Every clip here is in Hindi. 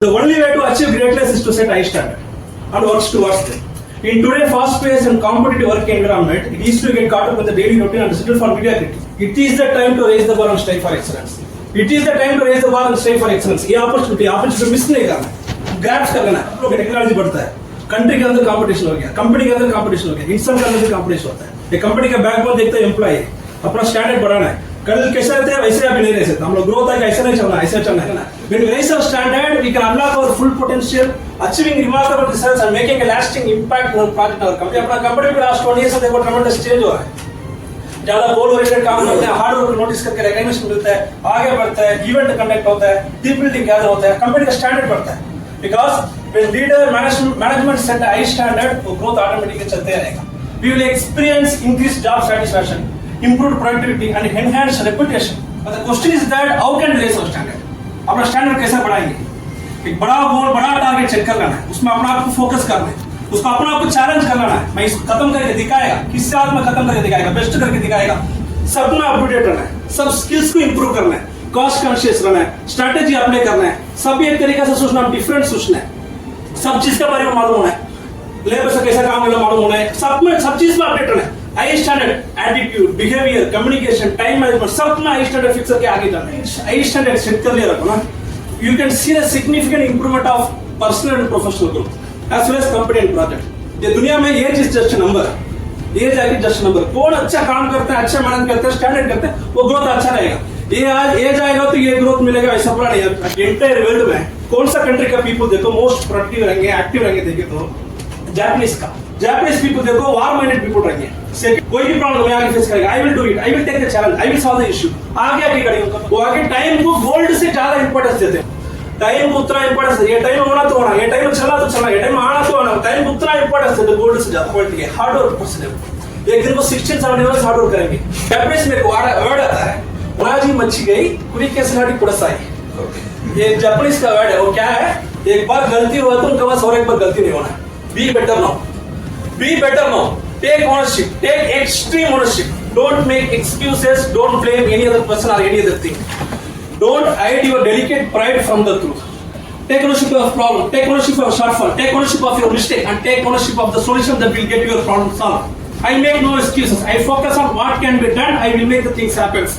The only way to achieve greatness is to set high standard and works towards it. In today's fast-paced and competitive work environment, it is to get caught up with the daily routine and settle for mediocrity. It is the time to raise the bar and strive for excellence. It is the time to raise the bar and strive for excellence. ये opportunity miss नहीं करना, grabs कर लेना. लोग टेक्नोलॉजी बढ़ता है, कंट्री के अंदर कंपटीशन हो गया, कंपनी के अंदर कंपटीशन हो गया, इंसान के अंदर भी कंपटीशन होता है. ये कंपनी का बैकबोन देखते हैं एम्प्लॉय, अपना स्टैंडर्ड बढ़ाना है. कल कैसे रहते हैं वैसे अभी नहीं रह सकते. हम लोग ग्रोथ है ऐसा नहीं चलना, ऐसा चलना है ना. When we raise our standard, we can unlock our full potential, achieving remarkable results and making a lasting impact on our project, our company. अपना कंपनी के लास्ट 20 years से देखो tremendous change हुआ है. ज्यादा गोल ओरिएंटेड काम करते हैं, हार्ड वर्क नोटिस करके रिकॉग्निशन मिलता है, आगे बढ़ता है, इवेंट कंडक्ट होता है, टीम बिल्डिंग गैदर होता है, कंपनी का स्टैंडर्ड बढ़ता है. Because when leader management set a high standard, वो growth automatically चलते रहेगा. We will experience increased job satisfaction, improved productivity and enhanced reputation. But the question is that how can we raise our standard? अपना स्टैंडर्ड कैसे बढ़ाएंगे? एक बड़ा गोल, बड़ा टारगेट सेट कर लेना है, उसमें अपना आप को फोकस करना है, उसको अपना आप को चैलेंज कर लेना है. मैं इसको खत्म करके दिखाएगा, किस साल में खत्म करके दिखाएगा, बेस्ट करके दिखाएगा. सब में अपडेट रहना है, सब स्किल्स को इंप्रूव करना है, कॉस्ट कॉन्शियस रहना है, स्ट्रैटेजी अप्लाई करना है, सब एक तरीके से सोचना, डिफरेंट सोचना है, सब चीज के बारे में मालूम होना है, लेबर से कैसा काम करना मालूम होना है, सब चीज में अपडेट रहना है. High standard attitude, behaviour, communication, time management, सब में हाई स्टैंडर्ड फिक्स करके आगे जाना है. हाई स्टैंडर्ड सेट कर लिया रखो ना, you can see the significant improvement of personal and professional growth as well as company and project. ये दुनिया में ये चीज जस्ट नंबर, ये जाएगी जस्ट नंबर. कौन अच्छा काम करता है, अच्छा मेहनत करता है, स्टैंडर्ड करता है, वो ग्रोथ अच्छा रहेगा. ये आज ये जाएगा तो ये ग्रोथ मिलेगा, ऐसा पूरा नहीं है. एंटायर वर्ल्ड में कौन सा कंट्री का पीपल देखो मोस्ट प्रोडक्टिव रहेंगे, एक्टिव रहेंगे, देखे तो जापानीज पीपल देखो वार माइंडेड पीपल रहेंगे. कोई भी प्रॉब्लम मैं आगे फेस करेगा, I will do it, I will take the challenge, I will solve the issue. आगे करेंगे वो, आगे टाइम को गोल्ड से ज्यादा इंपॉर्टेंस देते हैं. टाइम को उतना इंपॉर्टेंस, ये टाइम होना तो होना, ये टाइम चला तो चला, ये टाइम आना तो आना. टाइम को उतना इंपॉर्टेंस देते गोल्ड से ज्यादा. क्वालिटी है, हार्ड वर्क पर्सन. एक दिन को 16-17 आवर्स हार्ड वर्क करेंगे. जापानीज में वर्ड आता है, राजी मच्छी गई कुड़ी कैसे नाटी पुरसाई. ये जापानीज का वर्ड है. वो क्या है, एक बार गलती हुआ तो उनके पास और एक बार गलती नहीं होना. Be better now, be better now, take ownership, take extreme ownership, don't make excuses, don't blame any other person और any other thing. Don't hide your delicate pride from the truth. Take ownership of problem, take ownership of shortfall, take ownership of your mistake, and take ownership of the solution that will get your problem solved. I make no excuses. I focus on what can be done. I will make the things happen.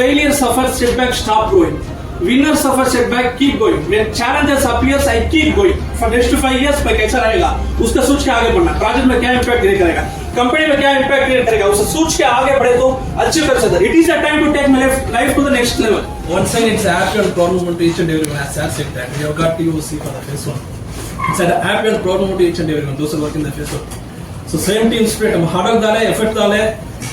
Failure suffers setback, stop growing. Winner suffers setback, keep going. When challenges appears, I keep going. For next 5 years, मैं कैसा रहेगा, उसका सोच के आगे बढ़ना. प्रोजेक्ट में क्या इम्पैक्ट क्रिएट करेगा, कंपनी में क्या इम्पैक्ट क्रिएट करेगा, उसे सोच के आगे बढ़े तो अचीव कर सकता है. It is the time to take my life to the next level. One side it's happy and proud moment to each and everyone. As I said that we have got POC for the phase 1. It's a happy and proud moment to each and everyone. Those who work in the phase 1. So same team spirit. हम हार्ड वर्क डालें, एफर्ट डालें,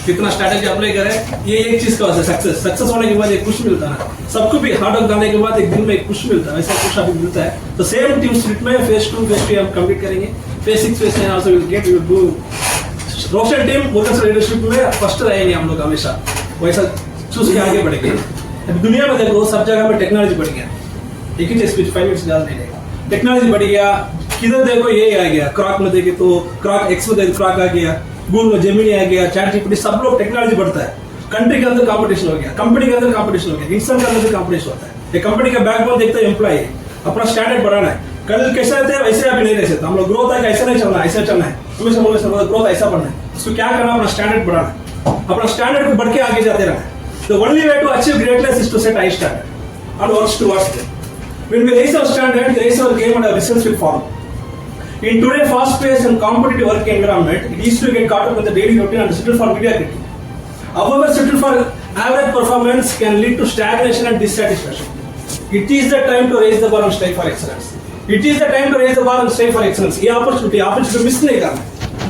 कितना स्ट्रैटेजी अप्लाई करें. ये एक चीज का वजह है सक्सेस होने के बाद एक खुश मिलता है. सबको भी हार्ड वर्क डालने के बाद एक दिन में एक खुश मिलता है, वैसा खुश अभी मिलता है. तो सेम टीम स्पिरिट में फेज 2 फेज 3 हम कंप्लीट करेंगे. Phase 6 phase 9 also will get will do. Roshan team workers leadership में फर्स्ट रहेंगे हम लोग हमेशा, वैसा चूज के आगे बढ़ेंगे. दुनिया में देखो सब जगह में टेक्नोलॉजी बढ़ गया. एक ही स्पीच 5 मिनट से ज्यादा नहीं रहेगा. टेक्नोलॉजी बढ़ गया, किधर देखो ये आ गया. क्रॉक में देखे तो क्रॉक एक्स में क्रॉक आ गया, गूगल में जेमिनी आ गया, चैट जीपीटी, सब लोग टेक्नोलॉजी बढ़ता है. कंट्री के अंदर कंपटीशन हो गया, कंपनी के अंदर कंपटीशन हो गया, इंसान के अंदर भी कंपटीशन होता है. ये कंपनी का बैकबोन देखते हैं एम्प्लॉय, अपना स्टैंडर्ड बढ़ाना है. कल कैसे रहते हैं वैसे अभी नहीं रह सकते. हम लोग ग्रोथ है ऐसा नहीं चलना, ऐसा चलना है. हमेशा ग्रोथ ऐसा बढ़ना है. उसको क्या करना, अपना स्टैंडर्ड बढ़ाना है, अपना स्टैंडर्ड को बढ़ के आगे जाते रहना है. The only way to achieve greatness is to set high standard and works towards it. When we raise our standard, we raise our game and our results will follow. In today's fast-paced and competitive work environment, it is to get caught up with the daily routine and settle for mediocrity. However, settle for average performance can lead to stagnation and dissatisfaction. It is the time to raise the bar and strive for excellence. It is the time to raise the bar and strive for excellence. ये opportunity miss नहीं करना,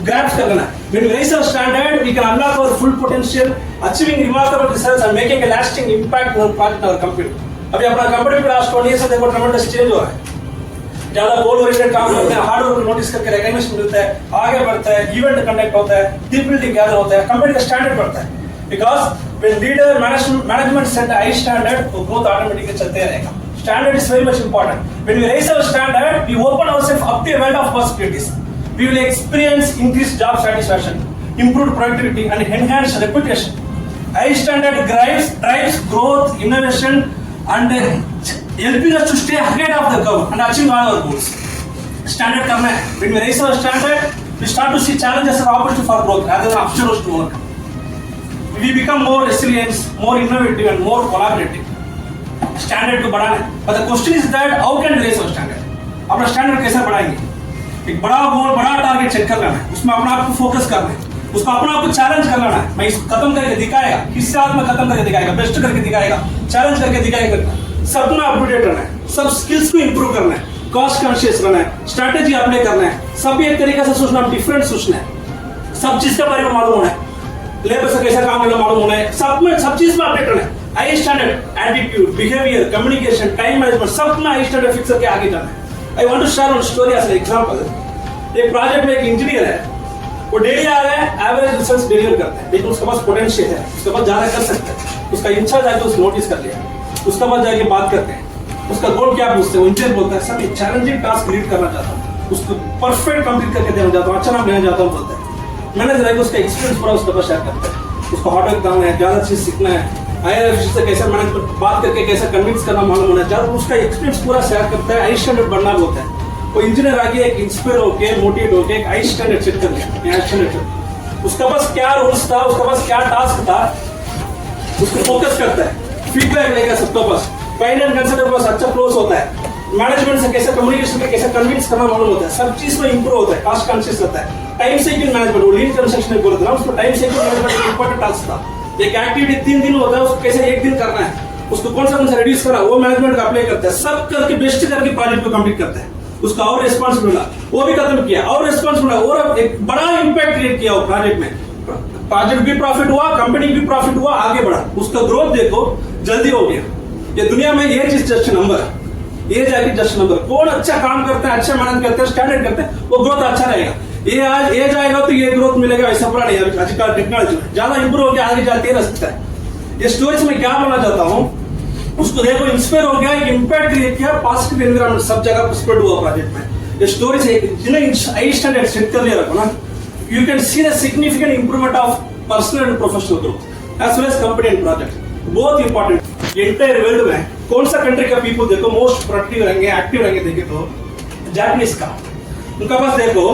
grabs कर लेना. When we raise our standard, we can unlock our full potential, achieving remarkable results and making a lasting impact on our project, our company. अभी अपना कंपनी के लास्ट 20 years से देखो tremendous change हुआ है. ज्यादा गोल ओरिएंटेड काम करते हैं, हार्ड वर्क नोटिस करके रिकॉग्निशन मिलता है, आगे बढ़ता है, इवेंट कंडक्ट होता है, टीम बिल्डिंग गैदर होता है, कंपनी का स्टैंडर्ड बढ़ता है. Because when leader management set a high standard, तो growth automatically चलते रहेगा. Standard is very much important. When we raise our standard, we open ourselves up to a world of possibilities. We will experience increased job satisfaction, improved productivity, and enhanced reputation. High standard drives growth, innovation, and helping us to stay ahead of the curve and achieve all our goals. Standard करना है. When we raise our standard, we start to see challenges as an opportunity for growth rather than obstacles to work. We become more resilient, more innovative, and more collaborative. Standard को बढ़ाना है. But the question is that how can we raise our standard? अपना स्टैंडर्ड कैसे बढ़ाएंगे? एक बड़ा गोल, बड़ा टारगेट सेट कर लेना है, उसमें अपना आप को फोकस करना है, उसको अपना आप को चैलेंज कर लेना है. मैं इसको खत्म करके दिखाएगा, किस साथ में खत्म करके दिखाएगा, बेस्ट करके दिखाएगा, चैलेंज करके दिखाएगा. सब में अपडेट रहना है, सब स्किल्स को इंप्रूव करना है, कॉस्ट कॉन्शियस रहना है, स्ट्रैटेजी अप्लाई करना है, सब एक तरीके से सोचना, डिफरेंट सोचना है, सब चीज के बारे में मालूम होना है, लेबर से कैसा काम करना मालूम होना है, सब चीज में अपडेट रहना है. High standard attitude, behaviour, communication, time management, सब में हाई स्टैंडर्ड फिक्स करके आगे जाना है. I want to share one story as an example. एक प्रोजेक्ट में एक इंजीनियर है, वो डेली आ रहा है, एवरेज रिजल्ट्स डिलीवर करता है, लेकिन उसके पास पोटेंशियल है, उसके पास ज्यादा कर सकता है. उसका इंचार्ज आके उसको नोटिस कर लिया, उसके बाद जाके बात करते हैं, उसका गोल क्या पूछते हैं, वो इंजीनियर बोलता है सर एक चैलेंजिंग टास्क लीड करना चाहता हूँ, उसको परफेक्ट कंप्लीट करके देना चाहता हूँ, अच्छा नाम लेना चाहता हूँ. बोलता है मैनेजर है, उसका एक्सपीरियंस पूरा उसके पास शेयर करता है, उसको हार्डवर्क करना है, ज्यादा चीज सीखना है, हायर ऑफिसर से कैसे मैनेजमेंट बात करके कैसे कन्विंस करना मालूम होना चाहिए, उसका एक्सपीरियंस पूरा शेयर करता है. हाई स्टैंडर्ड बढ़ना बोलता है. वो इंजीनियर आगे एक इंस्पायर होके, मोटिवेट होके एक हाई स्टैंडर्ड सेट कर लिया. उसका पास क्या रूल्स था, उसका पास क्या टास्क था, उसको फोकस करता है, फीडबैक लेगा सबके पास, फाइनेंस कंसल्टेंट के पास अच्छा क्लोज होता है, मैनेजमेंट से कैसे कम्युनिकेशन में कैसे कन्विंस करना मालूम होता है, सब चीज में इंप्रूव होता है, कॉस्ट कॉन्शियस होता है. टाइम साइकिल मैनेजमेंट, वो लीन कंस्ट्रक्शन में बोलते हैं, उसको टाइम साइकिल मैनेजमेंट एक इंपॉर्टेंट टास्क था. एक एक्टिविटी 3 दिन होता है, उसको कैसे एक दिन करना है, उसको कौन सा रिड्यूस करना है, वो मैनेजमेंट अप्लाई करता है, सब करके बेस्ट करके प्रोजेक्ट को कंप्लीट करता है. उसका और रिस्पांस मिला, वो भी खत्म किया, और रिस्पांस मिला, और एक बड़ा इंपैक्ट क्रिएट किया वो प्रोजेक्ट में. प्रोजेक्ट भी प्रॉफिट हुआ, कंपनी भी प्रॉफिट हुआ, आगे बढ़ा, उसका ग्रोथ देखो जल्दी हो गया. ये दुनिया में ये चीज जस्ट नंबर, ये जाके जस्ट नंबर. कौन अच्छा काम करता है, अच्छा मेहनत करते हैं, स्टैंडर्ड करते हैं, वो ग्रोथ अच्छा रहेगा. ये आज ये जाएगा तो ये ग्रोथ मिलेगा, ऐसा पूरा नहीं है. आजकल टेक्नोलॉजी ज्यादा इंप्रूव होकर आगे जाते रह सकता है. ये स्टोरी में क्या बोलना चाहता हूँ, उसको देखो इंस्पायर हो गया, एक इंपैक्ट क्रिएट किया, पॉजिटिव एनवायरनमेंट सब जगह स्प्रेड हुआ प्रोजेक्ट में. ये स्टोरी से जिन्हें हाई स्टैंडर्ड सेट कर लिया रखो ना, you can see the significant improvement of personal and professional growth as well as company and project. बहुत इंपॉर्टेंट. एंटायर वर्ल्ड में कौन सा कंट्री का पीपल देखो मोस्ट प्रोडक्टिव रहेंगे, एक्टिव रहेंगे, देखे तो जापानीज का. उनका पास देखो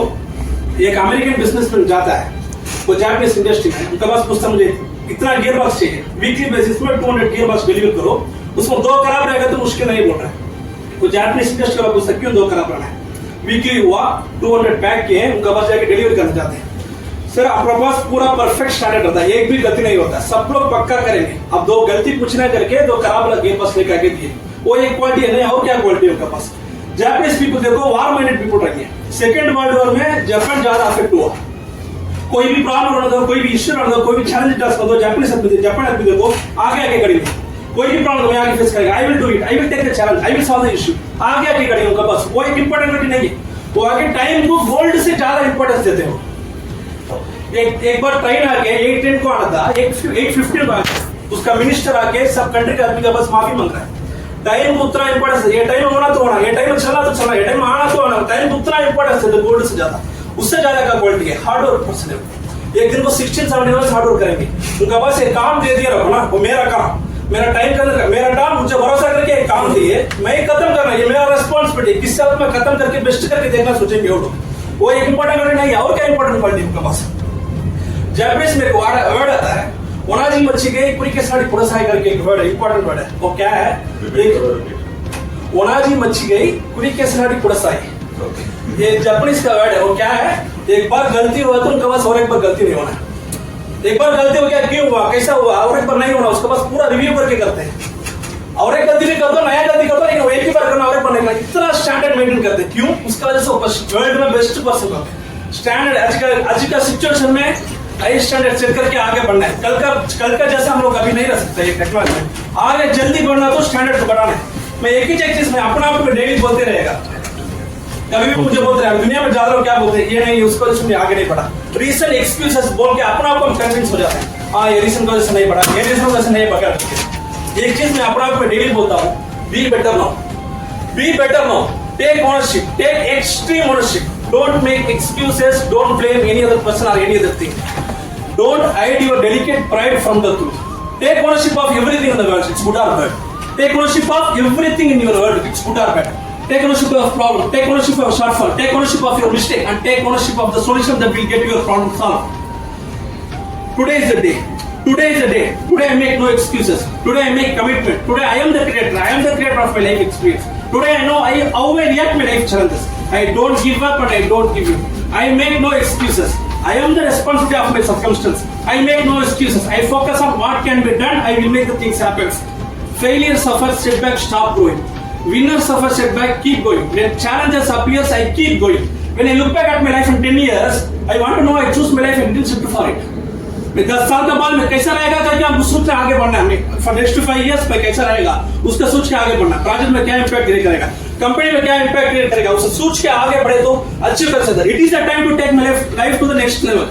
एक अमेरिकन बिजनेसमैन जाता है, वो जापानीज इंडस्ट्री में, उनका पास पूछता मुझे इतना गियर बॉक्स चाहिए, वीकली बेसिस में 200 गियर बॉक्स डिलीवर करो, उसमें 2 खराब रहेगा तो मुश्किल नहीं बोल रहा है. वो जापानीज इंडस्ट्री का पूछता क्यों 2 खराब रहना है. वीकली हुआ 200 पैक किए, उनका पास जाके डिलीवर करना चाहते हैं. सर आपके पास पूरा परफेक्ट स्टैंडर्ड होता है, एक भी गलती नहीं होता, सब लोग पक्का करेंगे. अब 2 गलती पूछना करके 2 खराब गियर बॉक्स लेकर आके दिए, वो एक क्वालिटी है नहीं, और क्या क्वालिटी है उनका पास. जापानीज पीपल देखो वार माइंडेड पीपल रहिए. सेकेंड वर्ल्ड वॉर में जापान ज्यादा अफेक्ट हुआ, कोई भी प्रॉब्लम होना था, कोई भी इश्यू होना था, कोई भी चैलेंज टास्क होता, जापान आदमी देखो आगे करेंगे. कोई भी प्रॉब्लम आगे फेस करेगा, I will do it, I will take the challenge, I will solve the issue, आगे करेंगे. उनका पास वो एक इंपॉर्टेंट नहीं है, वो आगे टाइम को गोल्ड से ज्यादा इंपॉर्टेंस देते हो. एक बार ट्रेन आके 8:10 को आना था, 8:15 को आया, उसका मिनिस्टर आके सब कंट्री के आदमी का बस माफी मांग रहा है. टाइम को उतना इंपॉर्टेंस है, ये टाइम होना तो होना, ये टाइम चला तो चला, ये टाइम आना तो आना, टाइम को उतना इंपॉर्टेंस है गोल्ड से ज्यादा, उससे ज्यादा का क्वालिटी है. हार्ड वर्क पर्सन है, एक दिन को 16-17 आवर्स हार्ड वर्क करेंगे. उनका बस एक काम दे दिया रखो ना, वो मेरा काम, मेरा टाइम करना, मेरा काम, मुझे भरोसा करके एक काम दिए, मैं खत्म करना, ये मेरा रेस्पॉन्सिबिलिटी. किस साथ में खत्म करके बेस्ट करके देखना सोचेंगे वो एक इंपॉर्टेंट नहीं है. और क्या इंपॉर्टेंट क्वालिटी उनका पास. जापानीज में एक वर्ड आता है, ओनाजी मच्छिगे कुरिकेसारी कुडसाई करके एक वर्ड इंपॉर्टेंट वर्ड है. वो क्या है, एक ओनाजी मच्छिगे कुरिकेसारी कुडसाई, ये जापानीज का वर्ड है. वो क्या है, एक बार गलती हुआ तो उनके पास और एक बार गलती नहीं होना. एक बार गलती हो गया, क्यों हुआ, कैसा हुआ, और एक बार नहीं होना, उसके पास पूरा रिव्यू करके करते हैं. और एक गलती भी कर दो, नया गलती कर दो, लेकिन एक ही बार करना, और एक बार नहीं करना. इतना स्टैंडर्ड मेंटेन करते हैं. क्यों, उसका वजह से वर्ल्ड में बेस्ट पर्सन होते हैं. स्टैंडर्ड आज का सिचुएशन में हाई स्टैंडर्ड सेट करके आगे बढ़ना है. कल का जैसा हम लोग अभी नहीं रह सकते. ये टेक्नोलॉजी में आगे जल्दी बढ़ना तो स्टैंडर्ड को बढ़ाना है. मैं एक ही चीज में अपना आप में डेली बोलते रहेगा. कभी भी मुझे बोलते रहे दुनिया में ज्यादा क्या बोलते हैं, ये नहीं उसको वजह से आगे नहीं बढ़ा. रीजन एक्सक्यूजेस बोल के अपना आप कन्विंस हो जाते हैं, हाँ ये रीजन की वजह से नहीं बढ़ा, ये रीजन की वजह से नहीं बढ़ा. एक चीज मैं अपना आप में डेली बोलता हूँ, be better now, take ownership, take extreme ownership. Don't make excuses, don't blame any other person or any other thing. Don't hide your delicate pride from the truth. Take ownership of everything in the world, it's good or bad. Take ownership of everything in your world, it's good or bad. Take ownership of problem, take ownership of shortfall, take ownership of your mistake, and take ownership of the solution that will get your problem solved. Today is the day. Today is the day. Today I make no excuses. Today I make commitment. Today I am the creator. I am the creator of my life experience. Today I know how I react my life challenges. I don't give up and I don't give in. I make no excuses. I am the responsibility of my circumstance. I make no excuses. I focus on what can be done. I will make the things happen. Failure suffers setback, stop growing. Winner suffers setback, keep going. When challenges appears, I keep going. When I look back at my life in 10 years, I want to know I choose my life and didn't sit for it. मैं 10 साल के बाद में कैसा रहेगा करके हम सोच के आगे बढ़ना है फॉर नेक्स्ट 5 इयर्स पे कैसा रहेगा उसका सोच के आगे बढ़ना प्रोजेक्ट में क्या इंपैक्ट क्रिएट करेगा कंपनी में क्या इंपैक्ट क्रिएट करेगा उसे सोच के आगे बढ़े तो अच्छे कर सकते it is the time to take my life to the next level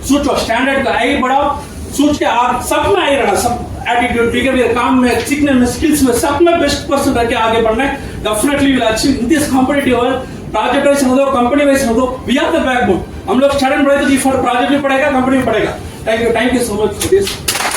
सोचो स्टैंडर्ड का आगे बढ़ाओ सोच के सब में आगे रहना सब एटीट्यूड बिहेवियर काम में सीखने में स्किल्स में सब में बेस्ट पर्सन रह के आगे बढ़ना है definitely will achieve in this competitive world project wise हो कंपनी वाइज हो वी आर द बैकबोन हम लोग स्टैंडर्ड बढ़े तो फॉर प्रोजेक्ट भी पड़ेगा कंपनी भी पड़ेगा Thank you so much for this.